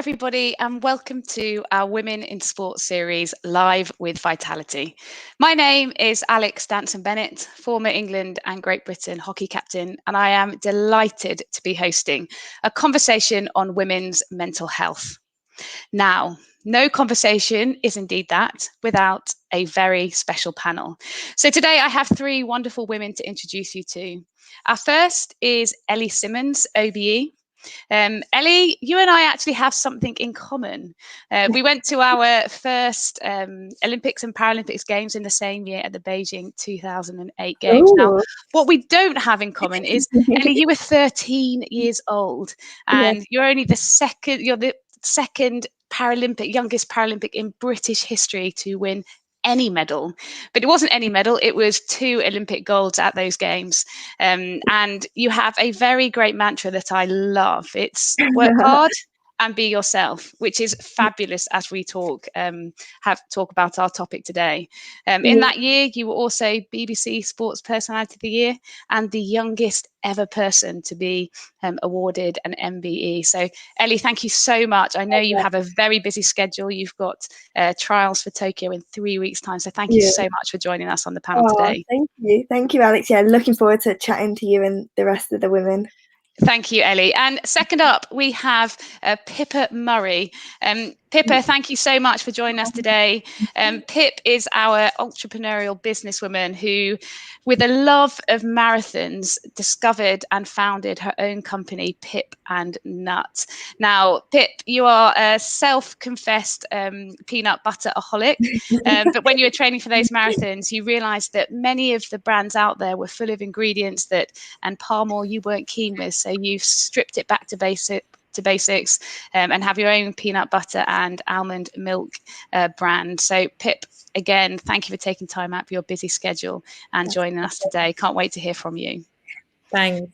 everybody, and welcome to our Women in Sports series, Live with Vitality. My name is Alex Danson Bennett, former England and Great Britain hockey captain, and I am delighted to be hosting a conversation on women's mental health. Now, no conversation is indeed that without a very special panel. So today I have three wonderful women to introduce you to. Our first is Ellie Simmonds, OBE. Ellie, you and I actually have something in common. We went to our first Olympics and Paralympics games in the same year at the Beijing 2008 games. Ooh. Now, what we don't have in common is, Ellie, you were 13 years old, and you're the second youngest Paralympic in British history to win any medal. But it wasn't any medal, it was 2 Olympic golds at those games. And you have a very great mantra that I love. It's work hard and be yourself, which is fabulous as we talk about our topic today. In that year, you were also BBC Sports Personality of the Year and the youngest ever person to be awarded an MBE. So Ellie, thank you so much. I know you have a very busy schedule. You've got trials for Tokyo in 3 weeks' time. So thank you so much for joining us on the panel today. Thank you, Alex. Yeah, looking forward to chatting to you and the rest of the women. Thank you, Ellie. And second up, we have Pippa Murray. Pippa, thank you so much for joining us today. Pip is our entrepreneurial businesswoman who, with a love of marathons, discovered and founded her own company, Pip and Nuts. Now, Pip, you are a self-confessed peanut butter-aholic, but when you were training for those marathons, you realised that many of the brands out there were full of ingredients and palm oil you weren't keen with, so you've stripped it back to basics and have your own peanut butter and almond milk brand. So Pip, again, thank you for taking time out of your busy schedule and joining us today. Can't wait to hear from you. Thanks.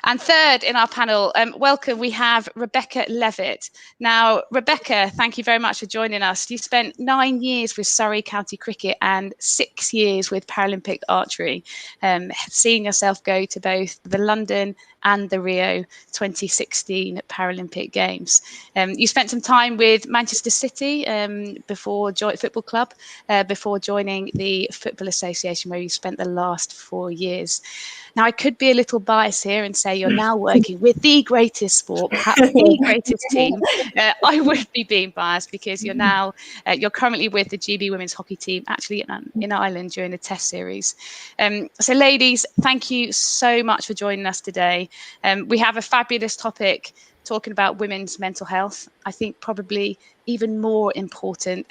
And third in our panel, welcome, we have Rebecca Levett. Now, Rebecca, thank you very much for joining us. You spent 9 years with Surrey County Cricket and 6 years with Paralympic archery, seeing yourself go to both the London and the Rio 2016 Paralympic Games. You spent some time with Manchester City Football Club before joining the Football Association, where you spent the last 4 years. Now, I could be a little biased here and say you're now working with the greatest sport, perhaps the greatest team. I would be being biased because you're currently with the GB women's hockey team, actually in Ireland during the Test series. So, ladies, thank you so much for joining us today. We have a fabulous topic talking about women's mental health. I think probably even more important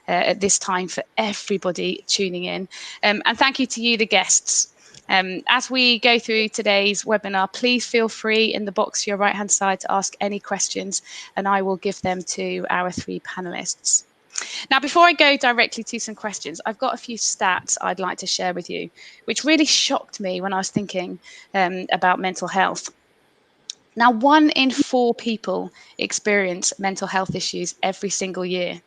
at this time for everybody tuning in. And thank you to you, the guests. As we go through today's webinar, please feel free in the box to your right-hand side to ask any questions, and I will give them to our 3 panelists. Now, before I go directly to some questions, I've got a few stats I'd like to share with you, which really shocked me when I was thinking about mental health. Now, 1 in 4 people experience mental health issues every single year.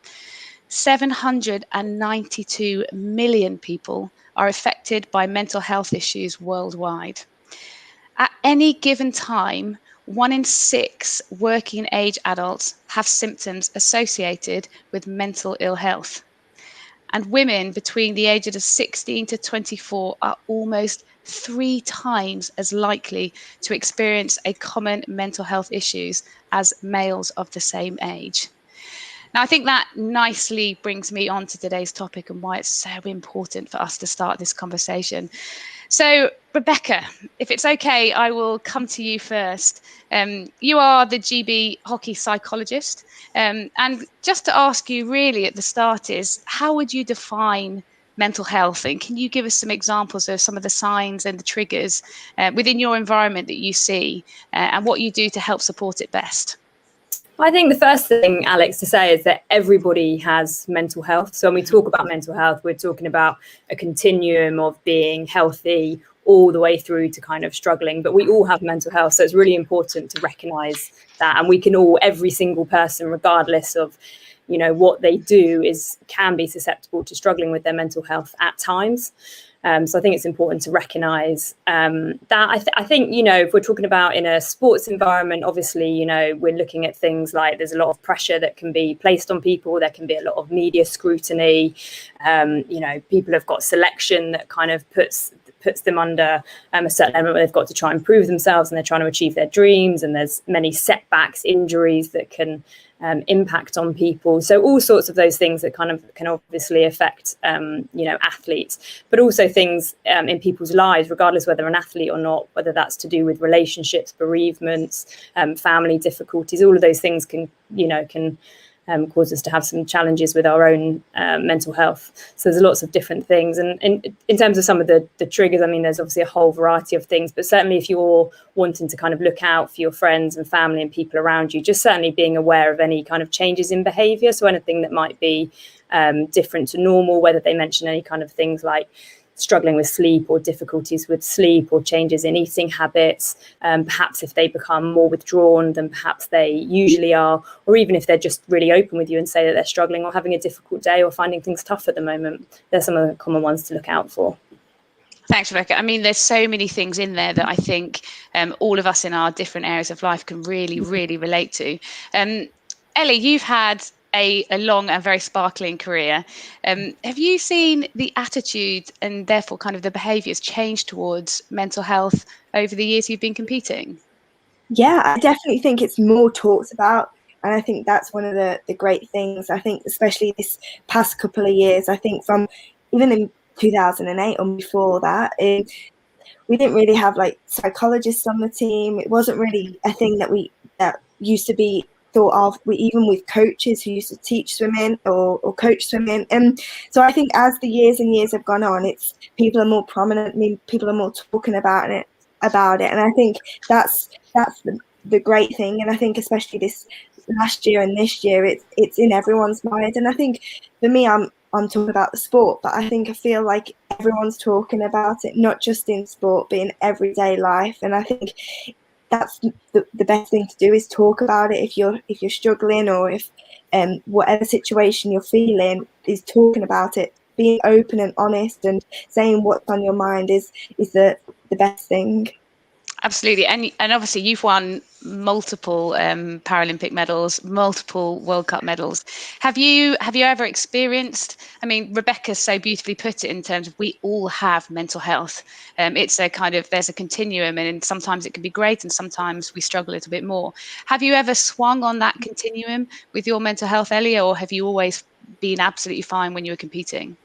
792 million people are affected by mental health issues worldwide. At any given time, 1 in 6 working age adults have symptoms associated with mental ill health. And women between the ages of 16 to 24 are almost 3 times as likely to experience a common mental health issues as males of the same age. Now, I think that nicely brings me on to today's topic and why it's so important for us to start this conversation. So, Rebecca, if it's okay, I will come to you first. You are the GB hockey psychologist. And just to ask you really at the start is, how would you define mental health? And can you give us some examples of some of the signs and the triggers within your environment that you see and what you do to help support it best? I think the first thing, Alex, to say is that everybody has mental health. So when we talk about mental health, we're talking about a continuum of being healthy all the way through to kind of struggling. But we all have mental health. So it's really important to recognise that. And we can all, every single person, regardless of you know, what they do can be susceptible to struggling with their mental health at times. So I think it's important to recognise that. I think, you know, if we're talking about in a sports environment, obviously, you know, we're looking at things like there's a lot of pressure that can be placed on people. There can be a lot of media scrutiny. You know, people have got selection that kind of puts them under a certain element where they've got to try and prove themselves, and they're trying to achieve their dreams. And there's many setbacks, injuries that can impact on people. So all sorts of those things that kind of can obviously affect, you know, athletes, but also things in people's lives, regardless whether an athlete or not, whether that's to do with relationships, bereavements, family difficulties. All of those things can cause us to have some challenges with our own mental health. So there's lots of different things. And in terms of some of the triggers, I mean, there's obviously a whole variety of things, but certainly if you're wanting to kind of look out for your friends and family and people around you, just certainly being aware of any kind of changes in behaviour. So anything that might be different to normal, whether they mention any kind of things like struggling with sleep or difficulties with sleep or changes in eating habits, perhaps if they become more withdrawn than perhaps they usually are, or even if they're just really open with you and say that they're struggling or having a difficult day or finding things tough at the moment. There's some of the common ones to look out for. Thanks, Rebecca. I mean, there's so many things in there that I think all of us in our different areas of life can really, really relate to. Ellie, you've had a long and very sparkling career. Have you seen the attitude and therefore kind of the behaviours change towards mental health over the years you've been competing? Yeah, I definitely think it's more talked about. And I think that's one of the great things. I think especially this past couple of years, I think from even in 2008 or before that, we didn't really have like psychologists on the team. It wasn't really a thing that used to be thought of, even with coaches who used to teach swimming or coach swimming. And so I think as the years and years have gone on, people are more prominent. I mean, people are more talking about it. And I think that's the great thing. And I think especially this last year and this year, it's in everyone's mind. And I think for me, I'm talking about the sport, but I feel like everyone's talking about it, not just in sport, but in everyday life. And I think that's the best thing to do, is talk about it. If you're struggling, or if whatever situation you're feeling, is talking about it, being open and honest and saying what's on your mind is the best thing. Absolutely. And obviously you've won multiple Paralympic medals, multiple World Cup medals. Have you ever experienced, I mean, Rebecca so beautifully put it in terms of we all have mental health. It's a kind of, there's a continuum, and sometimes it can be great and sometimes we struggle a little bit more. Have you ever swung on that continuum with your mental health, Ellie, or have you always been absolutely fine when you were competing?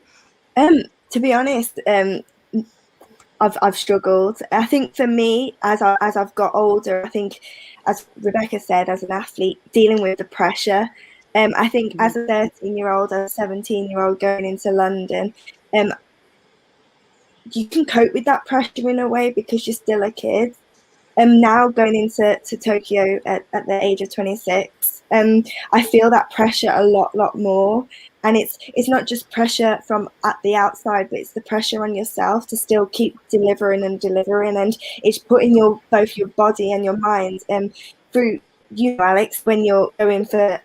To be honest, I've struggled. I think for me, as I've got older, I think, as Rebecca said, as an athlete, dealing with the pressure. I think as a 13-year-old, as a 17-year-old going into London, you can cope with that pressure in a way because you're still a kid. Now going into Tokyo at the age of 26, I feel that pressure a lot more. And it's not just pressure from at the outside, but it's the pressure on yourself to still keep delivering. And it's putting both your body and your mind through. You know, Alex, when you're going for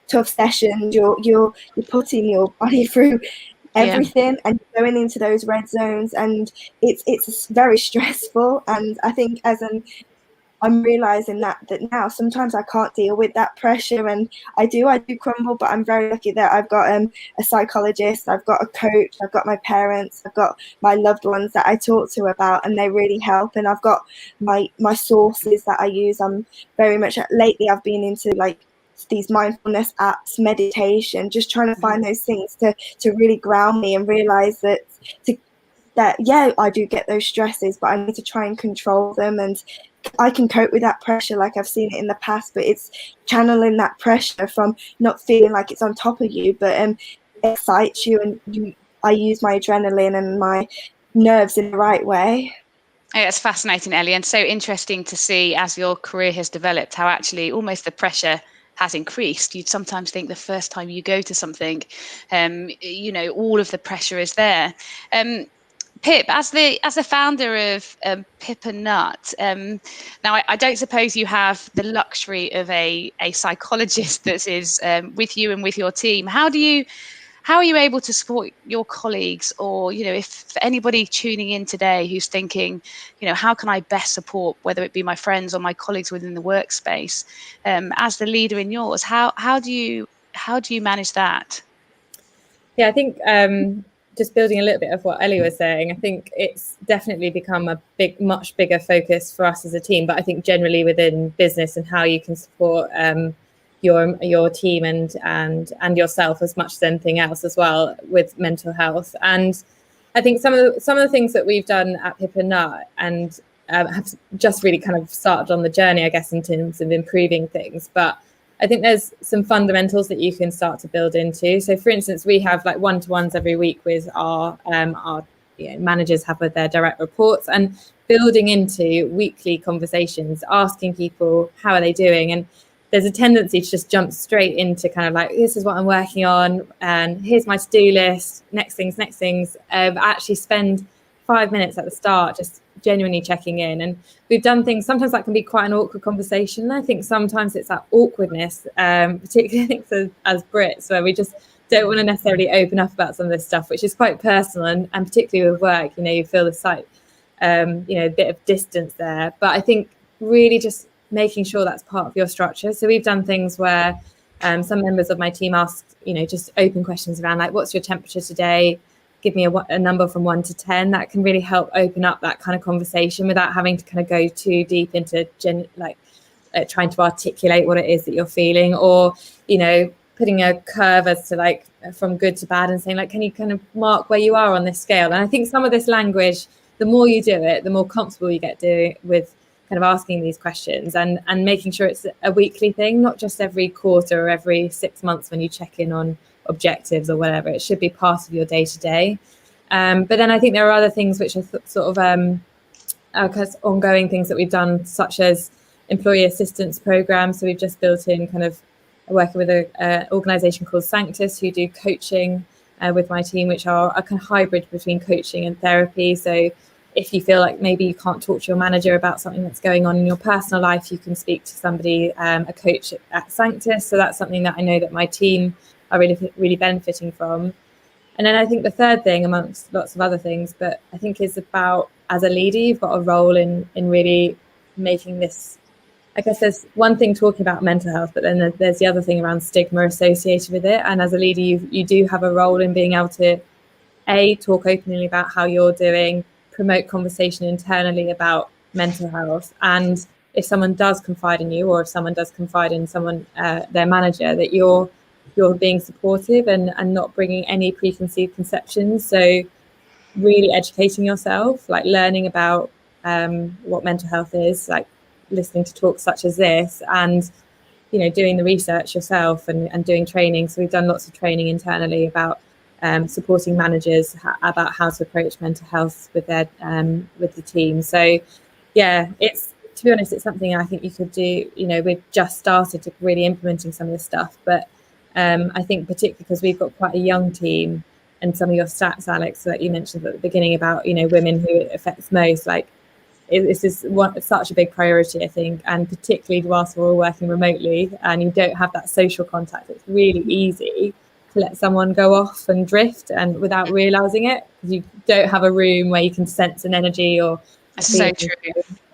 tough sessions, you're putting your body through everything, and going into those red zones, and it's very stressful. And I think I'm realizing that now sometimes I can't deal with that pressure, and I do crumble. But I'm very lucky that I've got a psychologist, I've got a coach, I've got my parents, I've got my loved ones that I talk to about, and they really help. And I've got my sources that I use. I'm very much, lately I've been into like these mindfulness apps, meditation, just trying to find those things to really ground me and realize that I do get those stresses, but I need to try and control them, and I can cope with that pressure like I've seen it in the past. But it's channeling that pressure from not feeling like it's on top of you, but excites you, and I use my adrenaline and my nerves in the right way. Yeah, it's fascinating, Ellie, and so interesting to see as your career has developed how actually almost the pressure has increased. You'd sometimes think the first time you go to something, all of the pressure is there. Pip, as the founder of Pip and Nut, now I don't suppose you have the luxury of a psychologist that is with you and with your team. How are you able to support your colleagues, or, you know, if for anybody tuning in today who's thinking, you know, how can I best support, whether it be my friends or my colleagues within the workspace, as the leader in yours, how do you manage that? Yeah, I think just building a little bit of what Ellie was saying, I think it's definitely become a much bigger focus for us as a team, but I think generally within business and how you can support your team and yourself as much as anything else as well with mental health. And I think some of the things that we've done at Pip and Nut and have just really kind of started on the journey, I guess, in terms of improving things. But I think there's some fundamentals that you can start to build into. So, for instance, we have like one-to-ones every week with our managers have with their direct reports, and building into weekly conversations, asking people how are they doing. And there's a tendency to just jump straight into kind of like, this is what I'm working on, and here's my to-do list, next things. Actually spend 5 minutes at the start just genuinely checking in. And we've done things, sometimes that can be quite an awkward conversation. I think sometimes it's that awkwardness, particularly as Brits, where we just don't want to necessarily open up about some of this stuff, which is quite personal, and particularly with work, you know, you feel the slight, a bit of distance there. But I think really just making sure that's part of your structure. So we've done things where some members of my team asked, you know, just open questions around like, what's your temperature today? Give me a number from 1 to 10. That can really help open up that kind of conversation without having to kind of go too deep into trying to articulate what it is that you're feeling, or, you know, putting a curve as to like from good to bad and saying like, can you kind of mark where you are on this scale? And I think some of this language, the more you do it, the more comfortable you get doing with kind of asking these questions, and making sure it's a weekly thing, not just every quarter or every 6 months when you check in on objectives or whatever. It should be part of your day to day. But then I think there are other things which are sort of ongoing things that we've done, such as employee assistance programs. So we've just built in kind of working with an organisation called Sanctus, who do coaching with my team, which are a kind of hybrid between coaching and therapy. So if you feel like maybe you can't talk to your manager about something that's going on in your personal life, you can speak to somebody, a coach at Sanctus. So that's something that I know that my team are really benefiting from. And then I think the third thing, amongst lots of other things, but I think is about, as a leader, you've got a role in really making this, I guess there's one thing talking about mental health, but then there's the other thing around stigma associated with it. And as a leader, you do have a role in being able to, talk openly about how you're doing, promote conversation internally about mental health. And if someone does confide in you, or if someone does confide in someone, their manager, that you're being supportive and not bringing any preconceived conceptions. So really educating yourself, like learning about what mental health is, like listening to talks such as this, and, you know, doing the research yourself and doing training. So we've done lots of training internally about supporting managers about how to approach mental health with their with the team. So yeah, to be honest, it's something I think you could do. You know, we've just started to really implementing some of this stuff, but I think particularly because we've got quite a young team, and some of your stats, Alex, that you mentioned at the beginning about, you know, women who it affects most, like this is such a big priority, I think, and particularly whilst we're all working remotely and you don't have that social contact, it's really easy to let someone go off and drift and without realizing it, because you don't have a room where you can sense an energy or so true.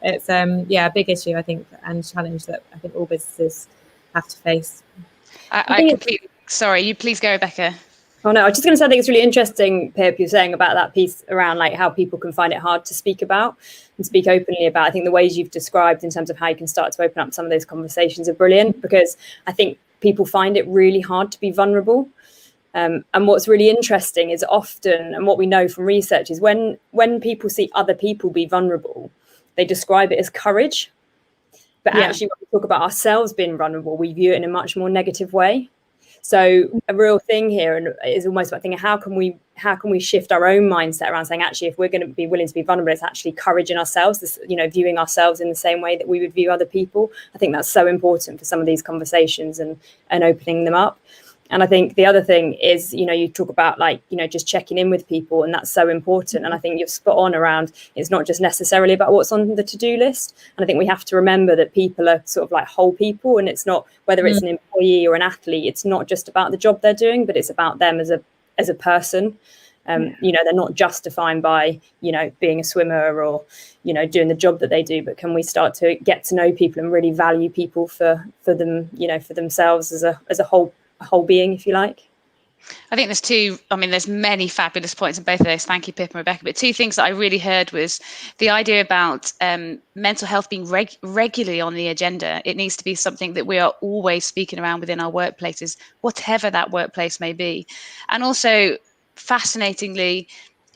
It's a big issue, I think, and challenge that I think all businesses have to face. I completely, sorry, you please go, Rebecca. Oh no, I was just going to say, I think it's really interesting, Pip, you're saying about that piece around like how people can find it hard to speak about and speak openly about. I think the ways you've described in terms of how you can start to open up some of those conversations are brilliant, because I think people find it really hard to be vulnerable. And what's really interesting is often, and what we know from research, is when people see other people be vulnerable, they describe it as courage. But actually, when we talk about ourselves being vulnerable, we view it in a much more negative way. So a real thing here, and is almost about thinking, how can we shift our own mindset around saying, actually, if we're going to be willing to be vulnerable, it's actually courage in ourselves, this, you know, viewing ourselves in the same way that we would view other people. I think that's so important for some of these conversations and opening them up. And I think the other thing is, you talk about like, just checking in with people, and that's so important. And I think you're spot on around, it's not just necessarily about what's on the to-do list. And I think we have to remember that people are sort of like whole people, and it's not, whether it's an employee or an athlete, it's not just about the job they're doing, but it's about them as a person. They're not just defined by, being a swimmer or, doing the job that they do, but can we start to get to know people and really value people for them, for themselves as a whole being, if you like. I think there's many fabulous points in both of those. Thank you, Pip and Rebecca. But two things that I really heard was the idea about mental health being regularly on the agenda. It needs to be something that we are always speaking around within our workplaces, whatever that workplace may be. And also, fascinatingly,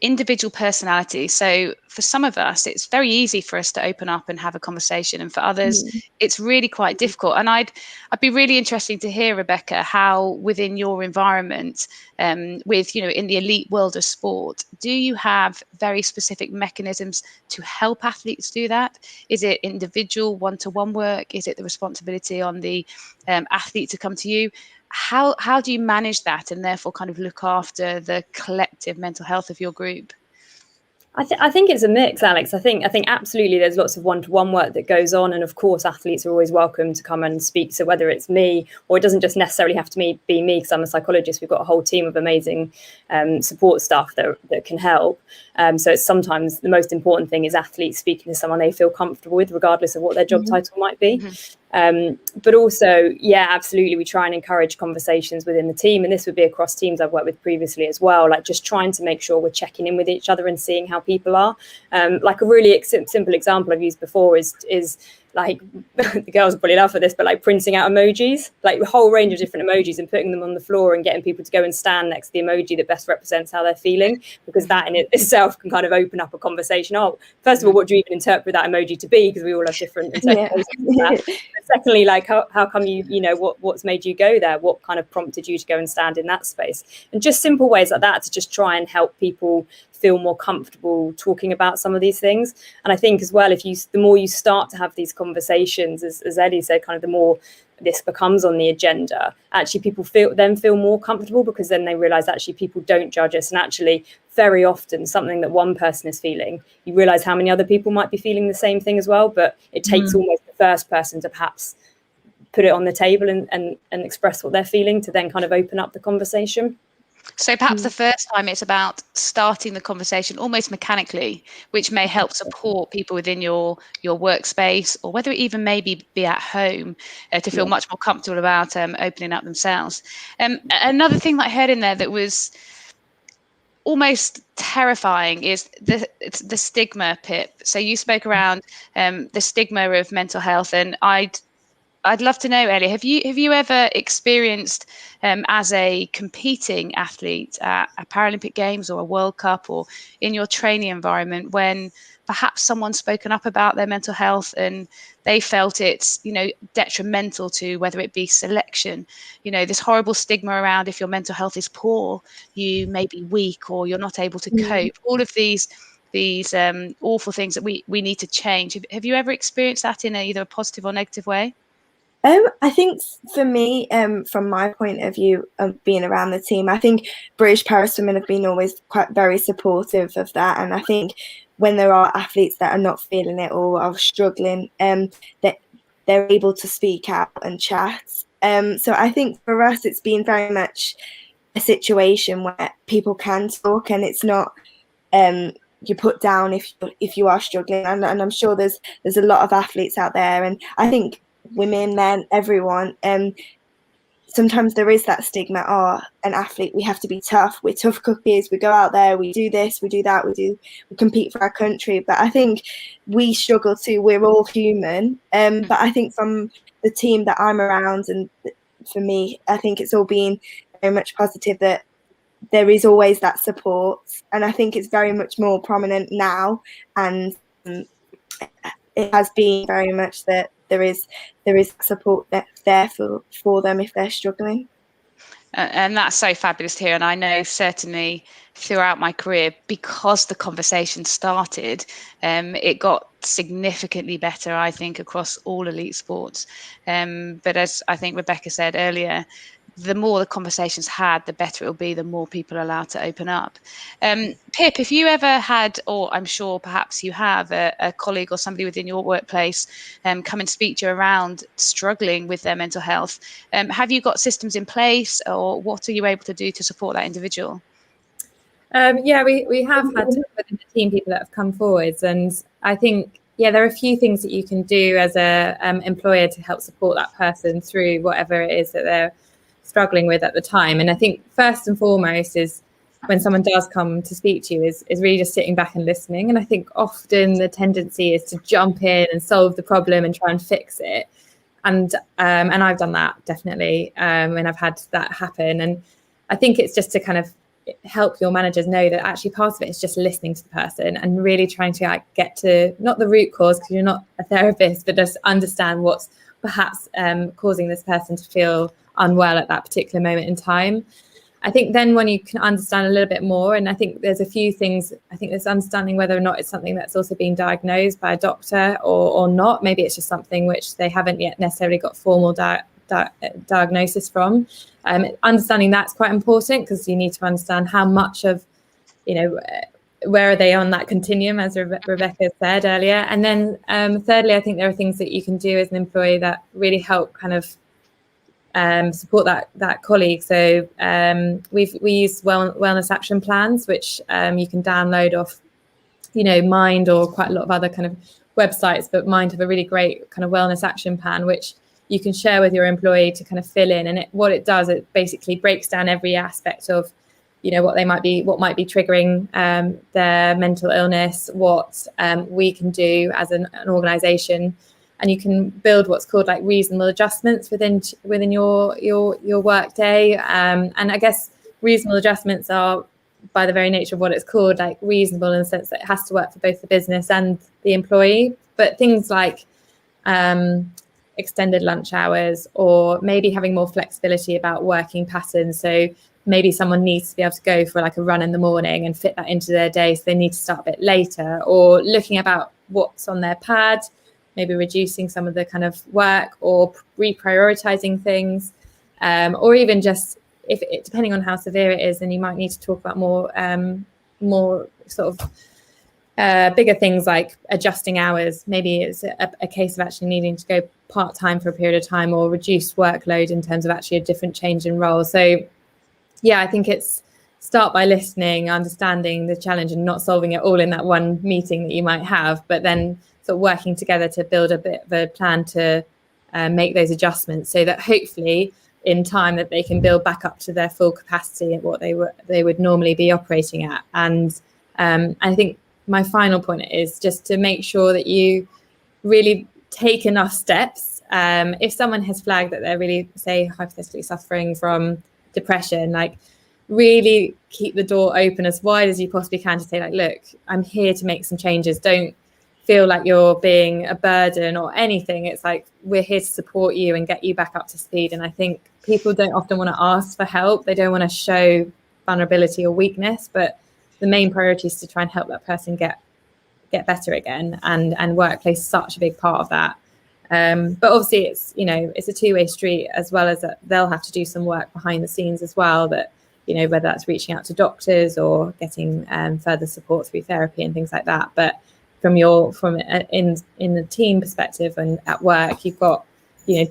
individual personality. So for some of us, it's very easy for us to open up and have a conversation, and for others, it's really quite difficult. And I'd be really interested to hear, Rebecca, how within your environment, with in the elite world of sport, do you have very specific mechanisms to help athletes do that? Is it individual one-to-one work? Is it the responsibility on the athlete to come to you? How do you manage that and therefore kind of look after the collective mental health of your group? I think it's a mix, Alex. I think absolutely there's lots of one-to-one work that goes on, and of course athletes are always welcome to come and speak. So whether it's me, or it doesn't just necessarily have to be me, because I'm a psychologist, we've got a whole team of amazing support staff that can help. So it's sometimes the most important thing is athletes speaking to someone they feel comfortable with, regardless of what their job title might be. But also, yeah, absolutely, we try and encourage conversations within the team, and this would be across teams I've worked with previously as well, like just trying to make sure we're checking in with each other and seeing how people are. Like a really simple example I've used before is like, the girls will probably laugh at this, but like printing out emojis, like a whole range of different emojis, and putting them on the floor and getting people to go and stand next to the emoji that best represents how they're feeling, because that in itself can kind of open up a conversation. Oh, first of all, what do you even interpret that emoji to be? Because we all have different interpretations of that. But secondly, like how come what's made you go there? What kind of prompted you to go and stand in that space? And just simple ways like that to just try and help people feel more comfortable talking about some of these things. And I think as well, the more you start to have these conversations, as Ellie said, kind of the more this becomes on the agenda, actually people feel more comfortable, because then they realize actually people don't judge us. And actually very often something that one person is feeling, you realize how many other people might be feeling the same thing as well. But it takes almost the first person to perhaps put it on the table and express what they're feeling, to then kind of open up the conversation. So perhaps the first time it's about starting the conversation almost mechanically, which may help support people within your workspace, or whether it even maybe be at home, to feel much more comfortable about opening up themselves. Another thing that I heard in there that was almost terrifying is the stigma, Pip. So you spoke around the stigma of mental health, and I'd love to know, Ellie, have you ever experienced as a competing athlete at a Paralympic Games or a World Cup, or in your training environment, when perhaps someone's spoken up about their mental health and they felt it's, detrimental to, whether it be selection, this horrible stigma around, if your mental health is poor, you may be weak, or you're not able to cope. All of these awful things that we need to change. Have you ever experienced that in either a positive or negative way? I think for me, from my point of view of being around the team, I think British Paraswimmen have been always very supportive of that. And I think when there are athletes that are not feeling it or are struggling, that they're able to speak out and chat. So I think for us, it's been very much a situation where people can talk, and it's not you put down if you are struggling. And I'm sure there's a lot of athletes out there, and I think women, men, everyone, sometimes there is that stigma, an athlete, we have to be tough, we're tough cookies, we go out there, we do this, we do that, we compete for our country. But I think we struggle too, we're all human. But I think from the team that I'm around, and for me, I think it's all been very much positive, that there is always that support, and I think it's very much more prominent now, and it has been very much that there is support there for them if they're struggling. And that's so fabulous to hear. And I know certainly throughout my career, because the conversation started, it got significantly better, I think, across all elite sports. But as I think Rebecca said earlier, the more the conversation's had, the better it'll be, the more people are allowed to open up. Pip, if you ever had, or I'm sure perhaps you have, a colleague or somebody within your workplace come and speak to you around struggling with their mental health, have you got systems in place, or what are you able to do to support that individual? Yeah, we have had within the team people that have come forwards, and I think, yeah, there are a few things that you can do as a employer to help support that person through whatever it is that they're struggling with at the time. And I think first and foremost is when someone does come to speak to you is really just sitting back and listening. And I think often the tendency is to jump in and solve the problem and try and fix it. And I've done that definitely when I've had that happen. And I think it's just to kind of help your managers know that actually part of it is just listening to the person and really trying to get to not the root cause, because you're not a therapist, but just understand what's perhaps causing this person to feel unwell at that particular moment in time. I think then when you can understand a little bit more, and I think there's a few things, I think there's understanding whether or not it's something that's also been diagnosed by a doctor or not. Maybe it's just something which they haven't yet necessarily got formal diagnosis from. Understanding that's quite important, because you need to understand how much of, where are they on that continuum, as Rebecca said earlier. And then thirdly, I think there are things that you can do as an employee that really help kind of support that colleague. So we use wellness action plans, which you can download off, Mind or quite a lot of other kind of websites, but Mind have a really great kind of wellness action plan, which you can share with your employee to kind of fill in. And what it does, it basically breaks down every aspect of, what might be triggering their mental illness, what we can do as an organisation, and you can build what's called like reasonable adjustments within your work day. And I guess reasonable adjustments are, by the very nature of what it's called, like reasonable in the sense that it has to work for both the business and the employee. But things like extended lunch hours, or maybe having more flexibility about working patterns. So maybe someone needs to be able to go for like a run in the morning and fit that into their day, so they need to start a bit later, or looking about what's on their pad, maybe reducing some of the kind of work or reprioritizing things, or even just depending on how severe it is, then you might need to talk about more sort of bigger things like adjusting hours. Maybe it's a case of actually needing to go part-time for a period of time, or reduce workload in terms of actually a different change in role. So yeah, I think it's start by listening, understanding the challenge, and not solving it all in that one meeting that you might have, but then sort of working together to build a bit of a plan to make those adjustments, so that hopefully in time that they can build back up to their full capacity at what they would normally be operating at. And I think my final point is just to make sure that you really take enough steps. If someone has flagged that they're really, say, hypothetically suffering from depression, like really keep the door open as wide as you possibly can to say, like, look, I'm here to make some changes. Don't feel like you're being a burden or anything. It's like, we're here to support you and get you back up to speed. And I think people don't often want to ask for help. They don't want to show vulnerability or weakness, but the main priority is to try and help that person get better again, and workplace is such a big part of that. But obviously it's a two-way street, as well as that they'll have to do some work behind the scenes as well, that whether that's reaching out to doctors or getting further support through therapy and things like that. But in the team perspective and at work, you've got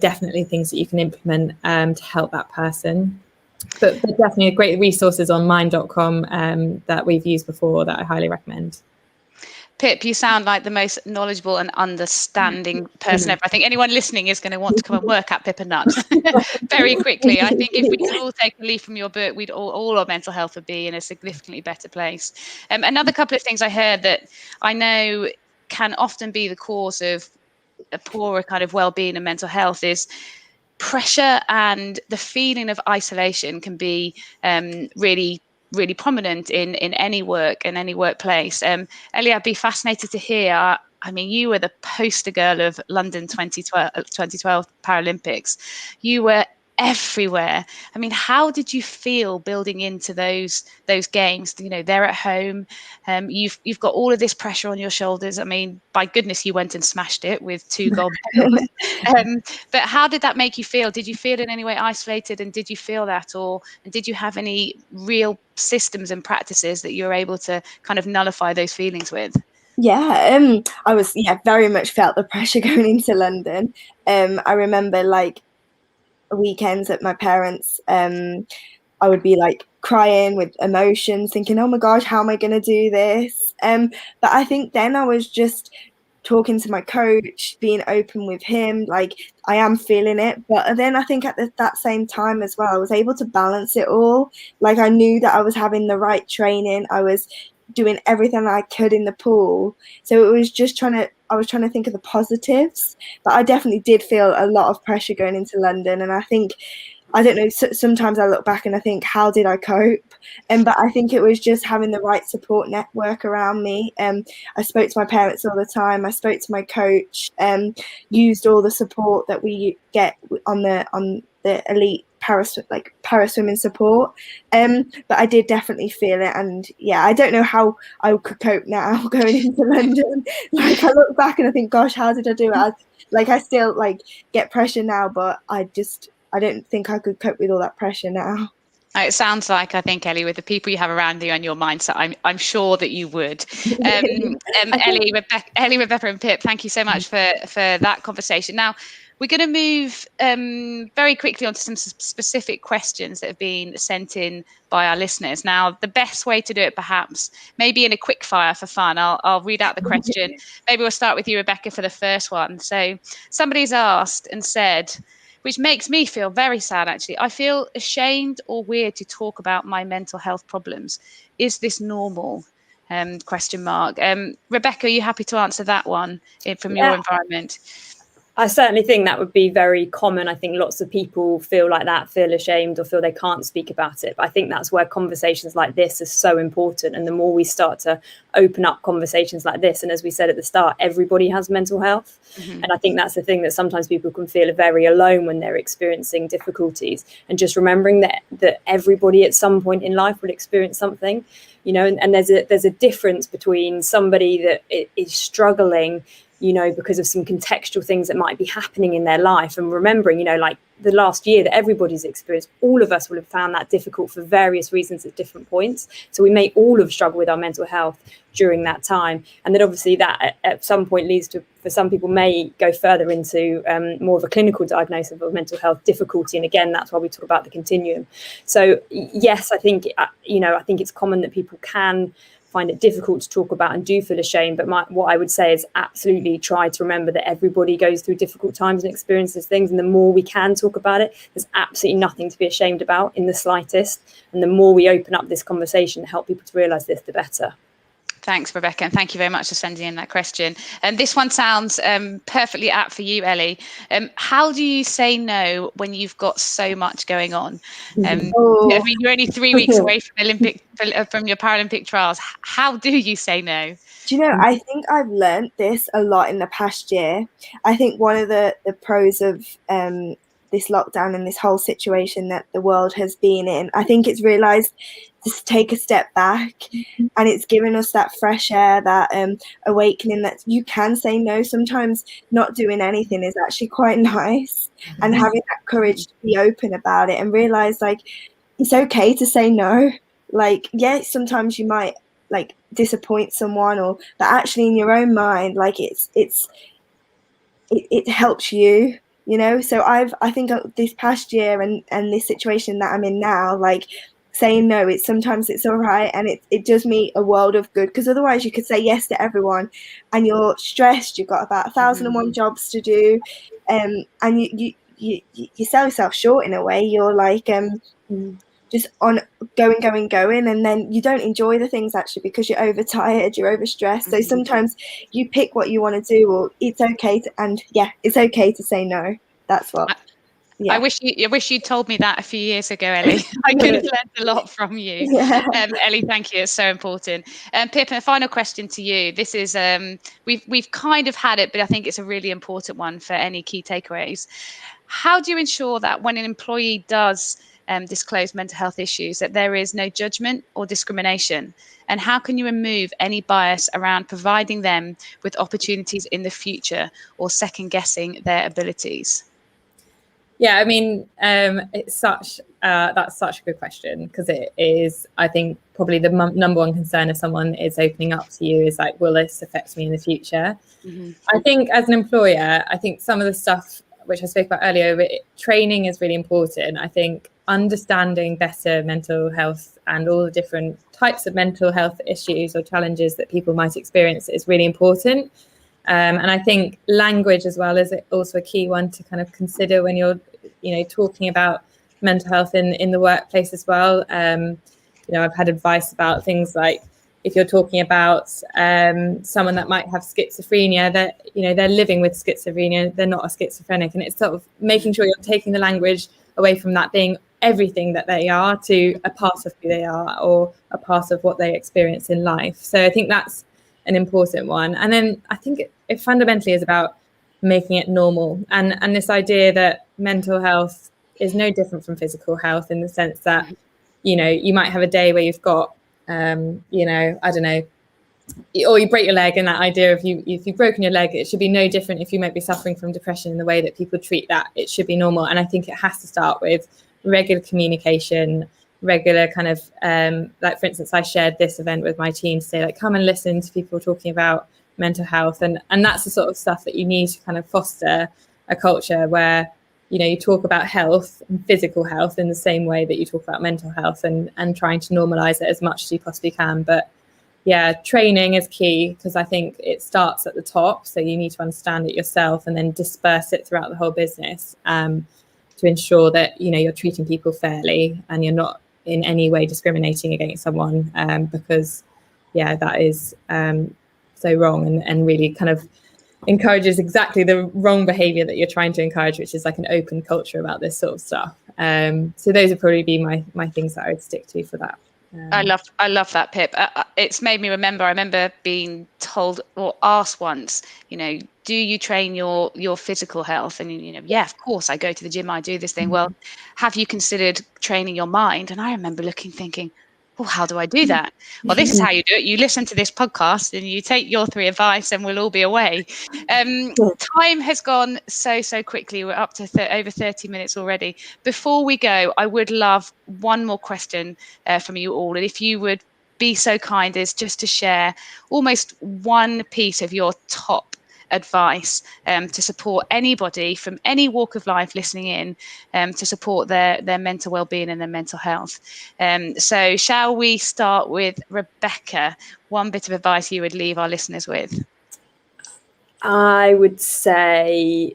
definitely things that you can implement to help that person. But definitely great resources on mind.com that we've used before that I highly recommend. Pip, you sound like the most knowledgeable and understanding person ever. I think anyone listening is going to want to come and work at Pip and Nuts very quickly. I think if we could all take a leaf from your book, we'd all our mental health would be in a significantly better place. Another couple of things I heard that I know can often be the cause of a poorer kind of well-being and mental health is pressure, and the feeling of isolation can be really prominent in any work and any workplace. Ellie, I'd be fascinated to hear. I mean, you were the poster girl of London 2012 Paralympics. You were everywhere. I mean, how did you feel building into those games? You know, they're at home. You've got all of this pressure on your shoulders. I mean, by goodness, you went and smashed it with 2 gold medals. But how did that make you feel? Did you feel in any way isolated, and did you feel that, and did you have any real systems and practices that you were able to kind of nullify those feelings with? Yeah, I was very much felt the pressure going into London. I remember like weekends at my parents', I would be like crying with emotions, thinking, oh my gosh, how am I going to do this? But I think then I was just talking to my coach, being open with him, like I am feeling it. But then I think at that same time as well, I was able to balance it all. Like I knew that I was having the right training. I was doing everything I could in the pool. So it was just I was trying to think of the positives. But I definitely did feel a lot of pressure going into London. And I think, I don't know, sometimes I look back and I think, how did I cope? But I think it was just having the right support network around me. I spoke to my parents all the time. I spoke to my coach, used all the support that we get on the elite para swimming support. But I did definitely feel it. And yeah, I don't know how I could cope now going into London. Like I look back and I think, gosh, how did I do it? I still like get pressure now, but I don't think I could cope with all that pressure now. It sounds like, I think, Ellie, with the people you have around you and your mindset, I'm sure that you would. Ellie, Rebecca and Pip, thank you so much for that conversation. Now, we're going to move very quickly on to some specific questions that have been sent in by our listeners. Now, the best way to do it, perhaps, maybe in a quick fire for fun. I'll read out the question. Maybe we'll start with you, Rebecca, for the first one. So somebody's asked and said, which makes me feel very sad, actually. I feel ashamed or weird to talk about my mental health problems. Is this normal? Question mark. Rebecca, are you happy to answer that one from your environment? I certainly think that would be very common. I think lots of people feel like that, feel ashamed or feel they can't speak about it. But I think that's where conversations like this are so important. And the more we start to open up conversations like this, and as we said at the start, everybody has mental health. Mm-hmm. And I think that's the thing, that sometimes people can feel very alone when they're experiencing difficulties. And just remembering that everybody at some point in life will experience something, you know, and there's a difference between somebody that is struggling, you know, because of some contextual things that might be happening in their life. And remembering, you know, like the last year that everybody's experienced, all of us will have found that difficult for various reasons at different points. So we may all have struggled with our mental health during that time. And then obviously that at some point leads to, for some people, may go further into more of a clinical diagnosis of mental health difficulty. And again, that's why we talk about the continuum. So yes, I think, you know, I think it's common that people can find it difficult to talk about and do feel ashamed. But what I would say is absolutely try to remember that everybody goes through difficult times and experiences things. And the more we can talk about it, there's absolutely nothing to be ashamed about in the slightest. And the more we open up this conversation to help people to realise this, the better. Thanks, Rebecca, and thank you very much for sending in that question. And this one sounds perfectly apt for you, Ellie. How do you say no when you've got so much going on? I mean, you're only 3 weeks away from your Paralympic trials. How do you say no? Do you know, I think I've learned this a lot in the past year. I think one of the pros of this lockdown and this whole situation that the world has been in, I think it's realised to take a step back, and it's given us that fresh air, that awakening that you can say no. Sometimes not doing anything is actually quite nice, and having that courage to be open about it and realise like it's okay to say no. Like, yeah, sometimes you might like disappoint someone, but actually in your own mind, like it helps you, you know. So I think this past year and this situation that I'm in now, like saying no, sometimes it's all right, and it does me a world of good, because otherwise you could say yes to everyone and you're stressed, you've got about 1,001 jobs to do, and you sell yourself short in a way. You're like just on going, and then you don't enjoy the things actually because you're overtired, you're overstressed. So sometimes you pick what you want to do, or it's okay to say no. That's what. Yeah. I wish you'd told me that a few years ago, Ellie. I could have learned a lot from you. Yeah. Ellie, thank you. It's so important. Pip, a final question to you. This is we've kind of had it, but I think it's a really important one for any key takeaways. how do you ensure that when an employee does disclose mental health issues, that there is no judgment or discrimination? And how can you remove any bias around providing them with opportunities in the future or second guessing their abilities? Yeah, I mean, it's that's such a good question, because it is, I think, probably the number one concern if someone is opening up to you is like, will this affect me in the future? Mm-hmm. I think as an employer, I think some of the stuff which I spoke about earlier, training is really important. I think understanding better mental health and all the different types of mental health issues or challenges that people might experience is really important. And I think language as well is also a key one to kind of consider when you're, talking about mental health in the workplace as well. I've had advice about things like, if you're talking about someone that might have schizophrenia, that they're living with schizophrenia, they're not a schizophrenic, and it's sort of making sure you're taking the language away from that being everything that they are to a part of who they are or a part of what they experience in life. So I think that's an important one. And then I think it fundamentally is about making it normal, and this idea that mental health is no different from physical health, in the sense that you might have a day where you've got I don't know, or you break your leg, and that idea of if you've broken your leg, it should be no different if you might be suffering from depression in the way that people treat that. It should be normal. And I think it has to start with regular communication, regular kind of like, for instance, I shared this event with my team to say, like, come and listen to people talking about mental health, and that's the sort of stuff that you need to kind of foster a culture where you talk about health and physical health in the same way that you talk about mental health, and trying to normalize it as much as you possibly can. But yeah, training is key, because I think it starts at the top. So you need to understand it yourself and then disperse it throughout the whole business, to ensure that, you're treating people fairly and you're not in any way discriminating against someone, because that is so wrong, and really kind of encourages exactly the wrong behavior that you're trying to encourage, which is like an open culture about this sort of stuff. So those would probably be my things that I would stick to for that. I love that, Pip. It's made me remember. I remember being told or asked once, do you train your physical health? And yeah, of course I go to the gym, I do this thing. Well, have you considered training your mind? And I remember thinking, well, how do I do that? Well, this is how you do it. You listen to this podcast and you take your 3 advice, and we'll all be away. Time has gone so quickly. We're up to over 30 minutes already. Before we go, I would love one more question from you all. And if you would be so kind as just to share almost one piece of your top advice to support anybody from any walk of life listening in, to support their mental well-being and their mental health. So shall we start with Rebecca? One bit of advice you would leave our listeners with? I would say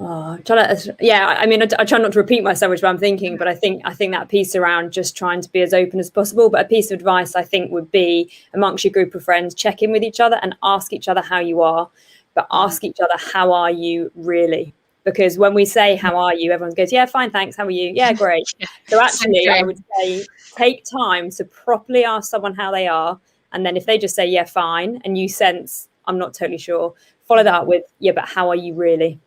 I try not to repeat myself, which I'm thinking, but I think that piece around just trying to be as open as possible. But a piece of advice I think would be, amongst your group of friends, check in with each other and ask each other how you are, but ask each other, how are you really? Because when we say, how are you? Everyone goes, yeah, fine, thanks. How are you? Yeah, great. So actually, I would say take time to properly ask someone how they are. And then if they just say, yeah, fine, and you sense, I'm not totally sure, follow that up with, yeah, but how are you really?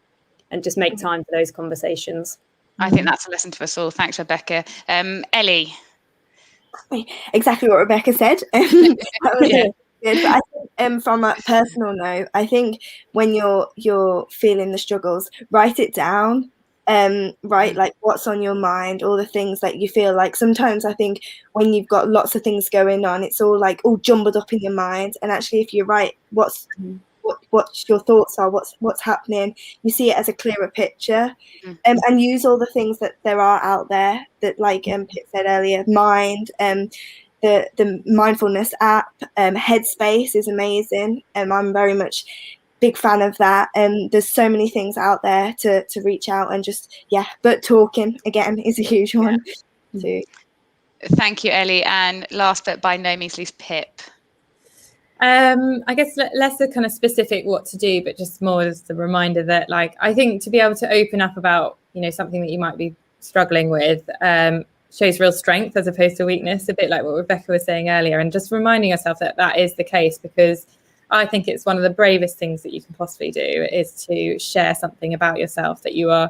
And just make time for those conversations. I think that's a lesson to us all. Thanks, Rebecca. Ellie. Exactly what Rebecca said. That was good. But I think, from a personal note, I think when you're feeling the struggles, write it down. Write like what's on your mind, all the things that you feel like. Sometimes I think when you've got lots of things going on, it's all like all jumbled up in your mind. And actually, if you write what your thoughts are, what's happening, you see it as a clearer picture. And use all the things that there are out there that, like Pip said earlier, Mind, the mindfulness app, Headspace is amazing. I'm very much big fan of that. There's so many things out there to reach out and just, but talking again is a huge one too. Thank you, Ellie. And last but by no means least, Pip. I guess less a kind of specific what to do, but just more as the reminder that, like, I think to be able to open up about, something that you might be struggling with shows real strength as opposed to weakness, a bit like what Rebecca was saying earlier, and just reminding yourself that is the case, because I think it's one of the bravest things that you can possibly do, is to share something about yourself that you are,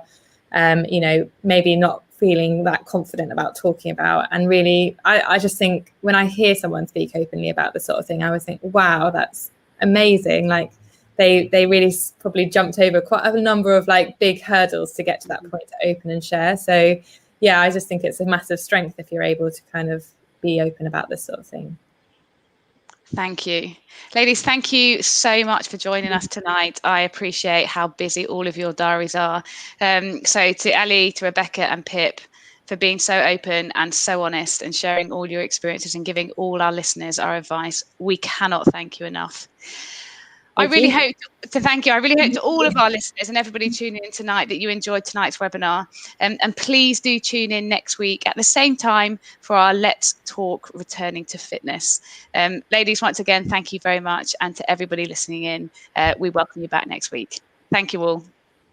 you know, maybe not feeling that confident about talking about. And really, I just think when I hear someone speak openly about this sort of thing, I always think, wow, that's amazing. Like they really probably jumped over quite a number of like big hurdles to get to that point to open and share. So yeah, I just think it's a massive strength if you're able to kind of be open about this sort of thing. Thank you. Ladies, thank you so much for joining us tonight. I appreciate how busy all of your diaries are. So to Ellie, to Rebecca and Pip, for being so open and so honest and sharing all your experiences and giving all our listeners our advice. We cannot thank you enough. I really hope to all of our listeners and everybody tuning in tonight that you enjoyed tonight's webinar. And please do tune in next week at the same time for our Let's Talk Returning to Fitness. Ladies, once again, thank you very much. And to everybody listening in, we welcome you back next week. Thank you all.